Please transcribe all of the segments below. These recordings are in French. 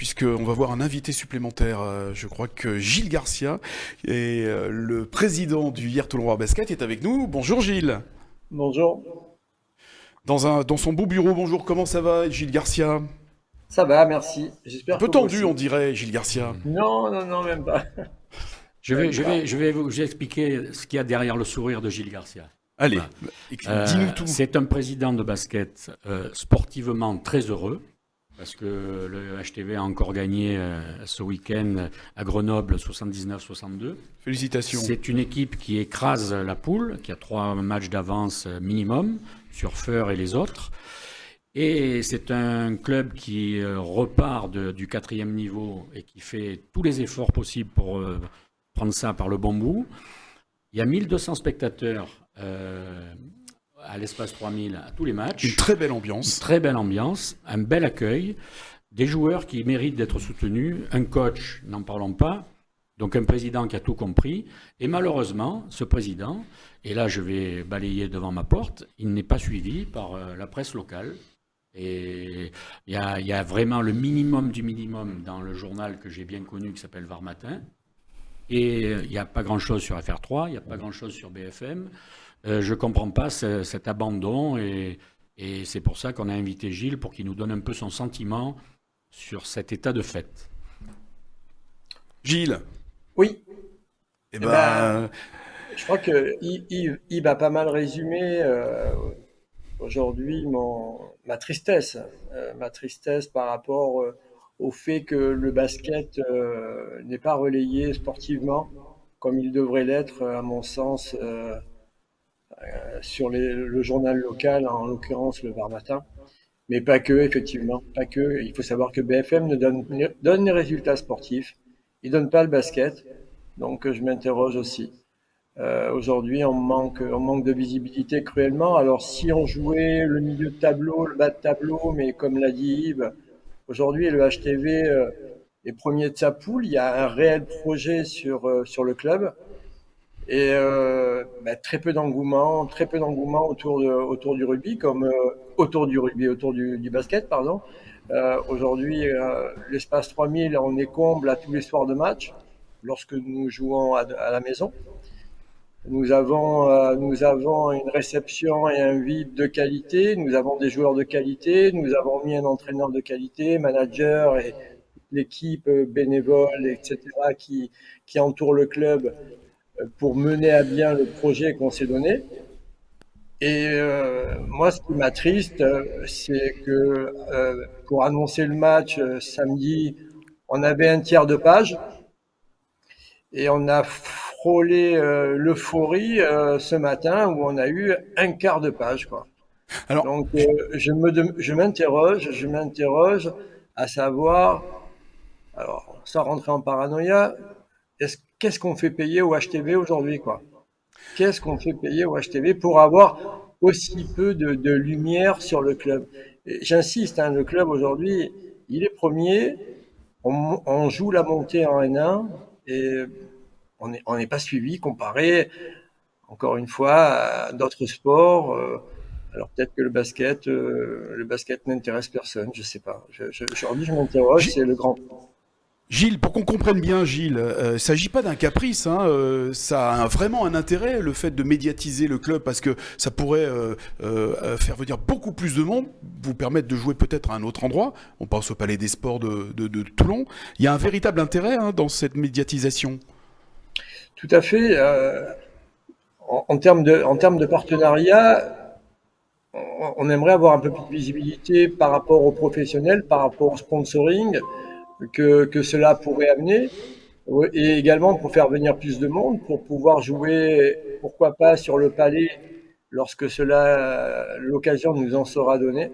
puisqu'on va voir un invité supplémentaire. Je crois que Gilles Garcia, le président du Hier Toulon Basket, est avec nous. Bonjour Gilles. Bonjour. Dans son beau bureau, bonjour, comment ça va Gilles Garcia? Ça va, merci. Un J'espère peu que vous tendu, on aussi. dirait, Gilles Garcia. Non, non, non, même pas. Je vais, Même je pas. vais, je vais vous expliquer ce qu'il y a derrière le sourire de Gilles Garcia. Allez, Voilà. dis-nous tout. C'est un président de basket sportivement très heureux, parce que le HTV a encore gagné ce week-end à Grenoble 79-62. Félicitations. C'est une équipe qui écrase la poule, qui a 3 matchs d'avance minimum sur Feur et les autres. Et c'est un club qui repart du 4e niveau et qui fait tous les efforts possibles pour prendre ça par le bon bout. Il y a 1200 spectateurs à l'espace 3000 à tous les matchs. Une très belle Une ambiance. très belle ambiance, un bel accueil, des joueurs qui méritent d'être soutenus, un coach, n'en parlons pas, donc un président qui a tout compris. Et malheureusement, ce président, et là je vais balayer devant ma porte, il n'est pas suivi par la presse locale. Et il y a vraiment le minimum du minimum dans le journal que j'ai bien connu qui s'appelle Var Matin. Et il n'y a pas grand-chose sur FR3, il n'y a pas grand-chose sur BFM. Je ne comprends pas cet abandon et c'est pour ça qu'on a invité Gilles pour qu'il nous donne un peu son sentiment sur cet état de fait. Gilles, Oui. eh Eh ben, ben, je crois que Yves a pas mal résumé aujourd'hui ma tristesse par rapport au fait que le basket n'est pas relayé sportivement comme il devrait l'être, à mon sens, sur le journal local, en l'occurrence le Var Matin. Mais pas que, effectivement, pas que. Il faut savoir que BFM donne les résultats sportifs, il donne pas le basket. Donc je m'interroge aussi. Aujourd'hui, on manque de visibilité cruellement. Alors si on jouait le milieu de tableau, le bas de tableau, mais comme l'a dit Yves, aujourd'hui le HTV est premier de sa poule. Il y a un réel projet sur le club et très peu d'engouement autour du rugby, comme autour du basket, pardon. Aujourd'hui, l'espace 3000, on est comble à tous les soirs de match lorsque nous jouons à la maison. Nous avons une réception et un vide de qualité, nous avons des joueurs de qualité, nous avons mis un entraîneur de qualité, manager et l'équipe bénévole, etc., qui entoure le club pour mener à bien le projet qu'on s'est donné. Et moi, ce qui m'attriste, c'est que pour annoncer le match samedi, on avait un tiers de page et on a frôlé l'euphorie ce matin où on a eu un quart de page, quoi. alors, Donc je m'interroge à savoir, alors sans rentrer en paranoïa, qu'est-ce qu'on fait payer au HTV aujourd'hui, quoi? Qu'est-ce qu'on fait payer au HTV pour avoir aussi peu de lumière sur le club? Et j'insiste, hein, le club aujourd'hui, il est premier, on joue la montée en N1 et on n'est pas suivi comparé, encore une fois, à d'autres sports. Alors peut-être que le basket n'intéresse personne, je sais pas. Aujourd'hui, je m'interroge, Gilles, c'est le grand. Gilles, pour qu'on comprenne bien, Gilles, il ne s'agit pas d'un caprice, hein, ça a vraiment un intérêt, le fait de médiatiser le club, parce que ça pourrait faire venir beaucoup plus de monde, vous permettre de jouer peut-être à un autre endroit. On pense au Palais des Sports de Toulon. Il y a un véritable intérêt hein, dans cette médiatisation. Tout à fait. En termes de partenariat, on aimerait avoir un peu plus de visibilité par rapport aux professionnels, par rapport au sponsoring que cela pourrait amener, et également pour faire venir plus de monde, pour pouvoir jouer, pourquoi pas, sur le palais lorsque l'occasion nous en sera donnée.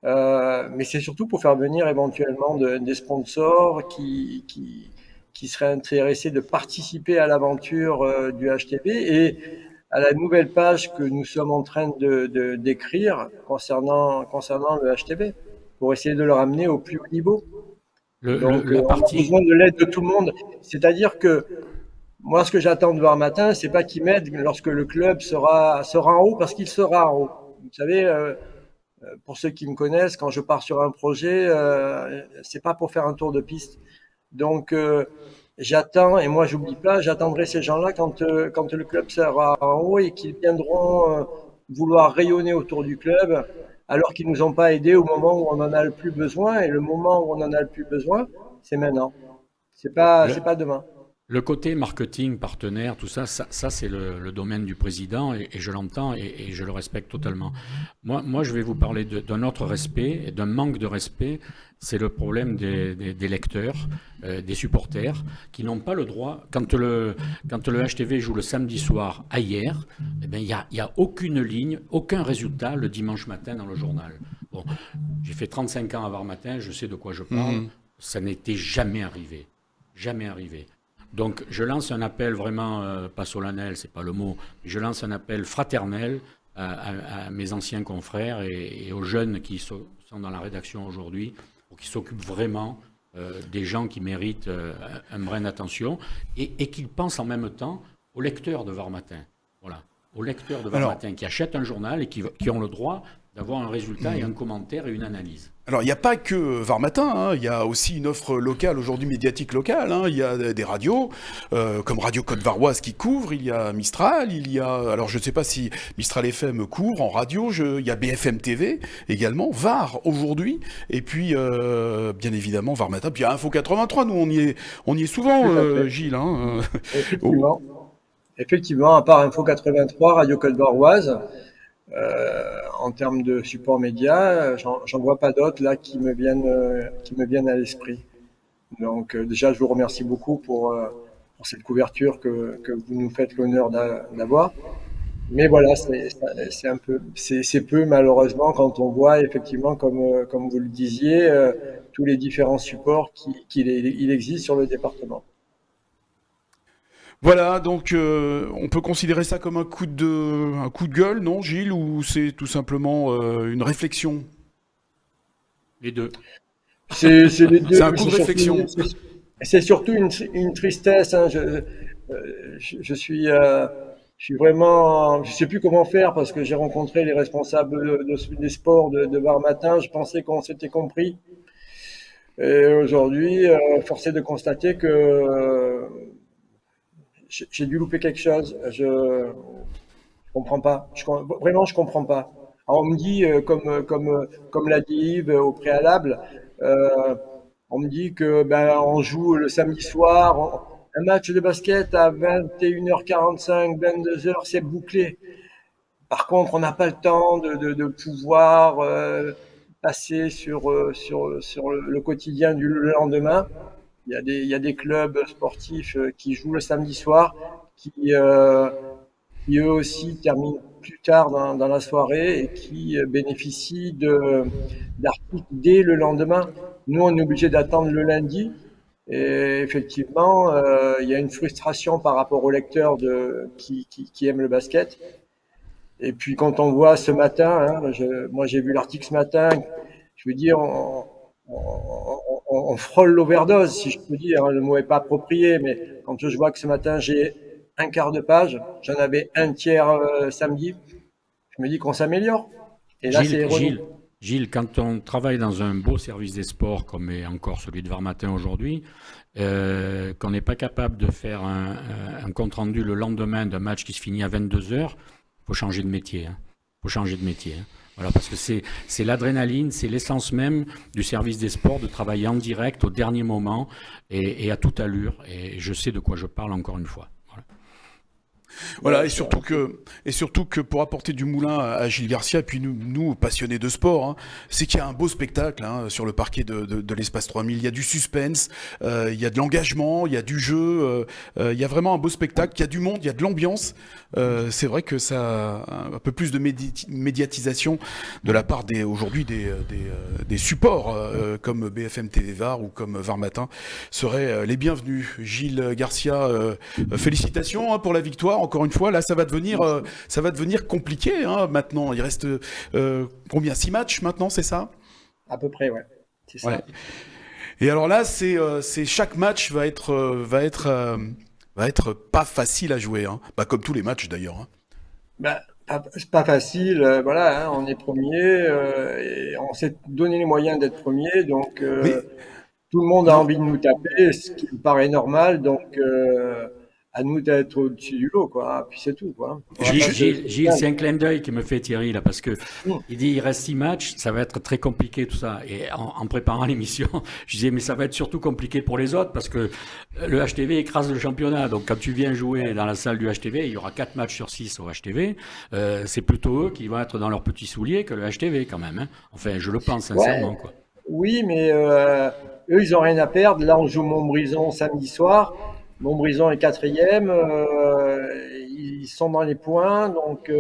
Mais c'est surtout pour faire venir éventuellement des sponsors qui seraient intéressés de participer à l'aventure du HTP et à la nouvelle page que nous sommes en train d'écrire concernant le HTP, pour essayer de le ramener au plus haut niveau. Donc, La on a partie, besoin de l'aide de tout le monde. C'est-à-dire que moi, ce que j'attends de voir matin, c'est pas qu'il m'aide lorsque le club sera en haut, parce qu'il sera en haut. Vous savez, Pour ceux qui me connaissent, quand je pars sur un projet, c'est pas pour faire un tour de piste. Donc, j'attends, et moi, j'oublie pas, j'attendrai ces gens-là quand le club sera en haut et qu'ils viendront vouloir rayonner autour du club, alors qu'ils nous ont pas aidés au moment où on en a le plus besoin. Et le moment où on en a le plus besoin, c'est maintenant. C'est pas demain. Le côté marketing, partenaire, tout ça, ça c'est le domaine du président et je l'entends et je le respecte totalement. Moi, je vais vous parler d'un autre respect et d'un manque de respect. C'est le problème des lecteurs, des supporters, qui n'ont pas le droit. Quand le HTV joue le samedi soir à hier, eh ben, il y a aucune ligne, aucun résultat le dimanche matin dans le journal. Bon, j'ai fait 35 ans à Var Matin, je sais de quoi je parle. Ça n'était jamais arrivé. Jamais arrivé. Donc je lance un appel vraiment, pas solennel, c'est pas le mot, mais je lance un appel fraternel à mes anciens confrères et aux jeunes qui sont dans la rédaction aujourd'hui, pour qu'ils s'occupent vraiment des gens qui méritent un brin d'attention et qu'ils pensent en même temps aux lecteurs de Var Matin. Voilà, aux lecteurs de Var Matin qui achètent un journal et qui ont le droit d'avoir un résultat et un commentaire et une analyse. Alors, il n'y a pas que Var Matin, hein, il y a aussi une offre locale, aujourd'hui médiatique locale, hein, il y a des radios, comme Radio Côte-Varoise qui couvre, il y a Mistral, il y a, alors je ne sais pas si Mistral FM couvre en radio, il y a BFM TV également, Var aujourd'hui, et puis bien évidemment Var Matin, puis il y a Info 83, nous on y est souvent, Gilles. Hein, Effectivement. Effectivement, à part Info 83, Radio Côte-Varoise, en termes de support média, j'en vois pas d'autres là qui me viennent à l'esprit. Donc déjà, je vous remercie beaucoup pour cette couverture que vous nous faites l'honneur d'avoir. Mais voilà, c'est peu malheureusement quand on voit effectivement, comme vous le disiez, tous les différents supports qu'il existe sur le département. Voilà, donc on peut considérer ça comme un coup de gueule, non, Gilles, ou c'est tout simplement une réflexion? Les deux. C'est les deux. C'est un coup de réflexion. C'est surtout une tristesse. Hein. Je suis vraiment, je sais plus comment faire parce que j'ai rencontré les responsables des sports de Var Matin. Je pensais qu'on s'était compris. Et aujourd'hui, force est de constater que j'ai dû louper quelque chose. Je comprends pas. Vraiment, je comprends pas. Alors, on me dit, comme l'a dit Yves au préalable, on me dit que ben on joue le samedi soir, un match de basket à 21h45, 22h, c'est bouclé. Par contre, on n'a pas le temps de pouvoir passer sur le quotidien du lendemain. Il y a des clubs sportifs qui jouent le samedi soir, qui eux aussi terminent plus tard dans la soirée et qui bénéficient d'articles dès le lendemain. Nous, on est obligé d'attendre le lundi. Et effectivement, il y a une frustration par rapport aux lecteurs qui aiment le basket. Et puis quand on voit ce matin, hein, moi j'ai vu l'article ce matin, je veux dire, on frôle l'overdose, si je peux dire. Le mot est pas approprié, mais quand je vois que ce matin j'ai un quart de page, j'en avais un tiers samedi, je me dis qu'on s'améliore. Et là, c'est Gilles, quand on travaille dans un beau service des sports, comme est encore celui de Var Matin aujourd'hui, qu'on n'est pas capable de faire un compte-rendu le lendemain d'un match qui se finit à 22h, il faut changer de métier. Hein. Faut changer de métier. Hein. Voilà, parce que c'est l'adrénaline, c'est l'essence même du service des sports, de travailler en direct au dernier moment et à toute allure. Et je sais de quoi je parle encore une fois. Voilà, et surtout que pour apporter du moulin à Gilles Garcia, et puis nous passionnés de sport, hein, c'est qu'il y a un beau spectacle hein, sur le parquet de l'Espace 3000. Il y a du suspense, il y a de l'engagement, il y a du jeu, il y a vraiment un beau spectacle, il y a du monde, il y a de l'ambiance. C'est vrai que ça a un peu plus de médiatisation de la part aujourd'hui des supports comme BFM TV Var ou comme Var Matin seraient les bienvenus. Gilles Garcia, félicitations hein, pour la victoire. Encore une fois, là, ça va devenir compliqué hein, maintenant. Il reste combien 6 matchs maintenant, c'est ça? À peu près, ouais. C'est ça. Ouais. Et alors là, c'est chaque match va être pas facile à jouer, hein. Bah, comme tous les matchs d'ailleurs. Hein. Bah, C'est pas facile, voilà, hein, on est premier, et on s'est donné les moyens d'être premier, donc Mais tout le monde a non, envie de nous taper, ce qui me paraît normal, donc à nous d'être au-dessus du lot, quoi. Puis c'est tout, quoi. On va pas Gilles, c'est un clin d'œil qui me fait Thierry là, parce que Hum. il dit il reste 6 matchs, ça va être très compliqué tout ça. Et en préparant l'émission, je disais mais ça va être surtout compliqué pour les autres parce que le HTV écrase le championnat. Donc quand tu viens jouer dans la salle du HTV, il y aura 4 matchs sur 6 au HTV. C'est plutôt eux qui vont être dans leurs petits souliers que le HTV quand même, hein. Enfin, je le pense Ouais, sincèrement, quoi. oui, mais eux, ils ont rien à perdre. Là, on joue Montbrison samedi soir. Montbrison est quatrième. Ils sont dans les points, donc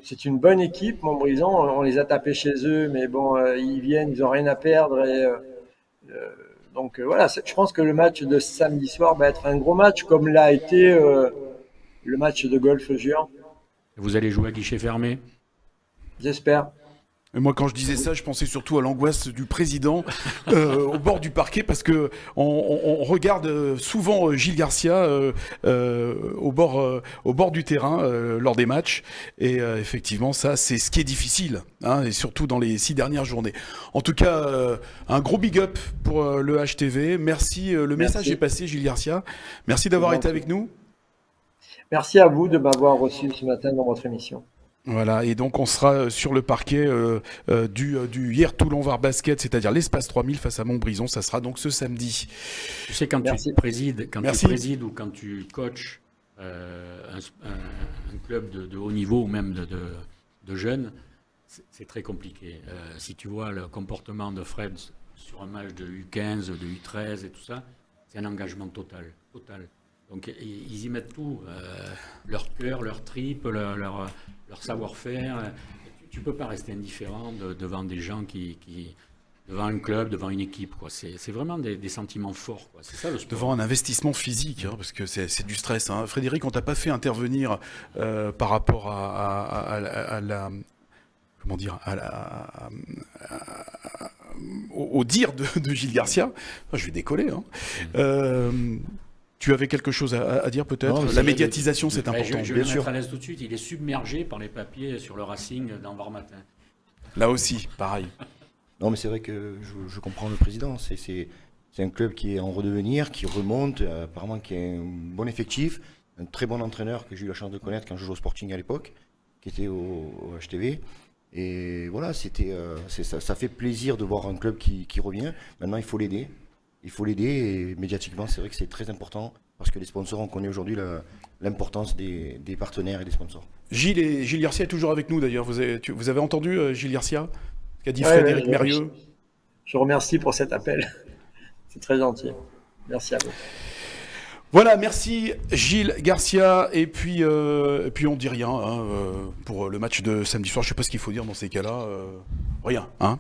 c'est une bonne équipe, Montbrison. On les a tapés chez eux, mais bon, ils viennent, ils ont rien à perdre. Donc voilà, je pense que le match de samedi soir va être un gros match, comme l'a été le match de golf géant. Vous allez jouer à guichet fermé? J'espère. et moi, quand je disais ça, je pensais surtout à l'angoisse du président au bord du parquet, parce que on regarde souvent Gilles Garcia au bord du terrain lors des matchs, et effectivement, ça, c'est ce qui est difficile, hein, et surtout dans les 6 dernières journées. En tout cas, un gros big up pour le HTV. Merci, le message est Merci. passé, Gilles Garcia. Merci Je vous d'avoir en été prie. avec nous. Merci à vous de m'avoir reçu ce matin dans votre émission. Voilà, et donc on sera sur le parquet du hier Toulon Var Basket, c'est-à-dire l'espace 3000 face à Montbrison. Ça sera donc ce samedi. Tu sais, quand tu Merci. présides, quand tu Merci. présides ou quand tu coaches un club de haut niveau ou même de jeunes, c'est très compliqué. Si tu vois le comportement de Fred sur un match de U15, de U13 et tout ça, c'est un engagement total, total. Donc ils y mettent tout, leur cœur, leur tripes, leur savoir-faire. Tu peux pas rester indifférent devant des gens devant un club, devant une équipe, quoi. C'est vraiment des sentiments forts, quoi. C'est ça le sport. Devant un investissement physique, hein, parce que c'est du stress, hein. Frédéric, on t'a pas fait intervenir par rapport à la comment dire au dire de Gilles Garcia. Ah, je vais décoller, hein. Euh, Tu avais quelque chose à dire Non, peut-être? mais La c'est- médiatisation, c'est Ouais, important. je bien vais sûr. mettre à l'aise tout de suite. Il est submergé par les papiers sur le Racing dans Var Matin. Là aussi, pareil. Non, mais c'est vrai que je comprends le président. C'est un club qui est en redevenir, qui remonte, apparemment qui a un bon effectif, un très bon entraîneur que j'ai eu la chance de connaître quand je jouais au Sporting à l'époque, qui était au HTV. Et voilà, ça fait plaisir de voir un club qui revient. Maintenant, il faut l'aider. Il faut l'aider et médiatiquement, c'est vrai que c'est très important parce que les sponsors, on connaît aujourd'hui l'importance des partenaires et des sponsors. Gilles Garcia est toujours avec nous d'ailleurs. Vous avez entendu Gilles Garcia? Ce qu'a dit Ouais, Frédéric ouais, Mérieux? je vous remercie pour cet appel. C'est très gentil. Merci à vous. Voilà, merci Gilles Garcia. Et puis on dit rien, hein, pour le match de samedi soir. Je sais pas ce qu'il faut dire dans ces cas-là. Rien, hein.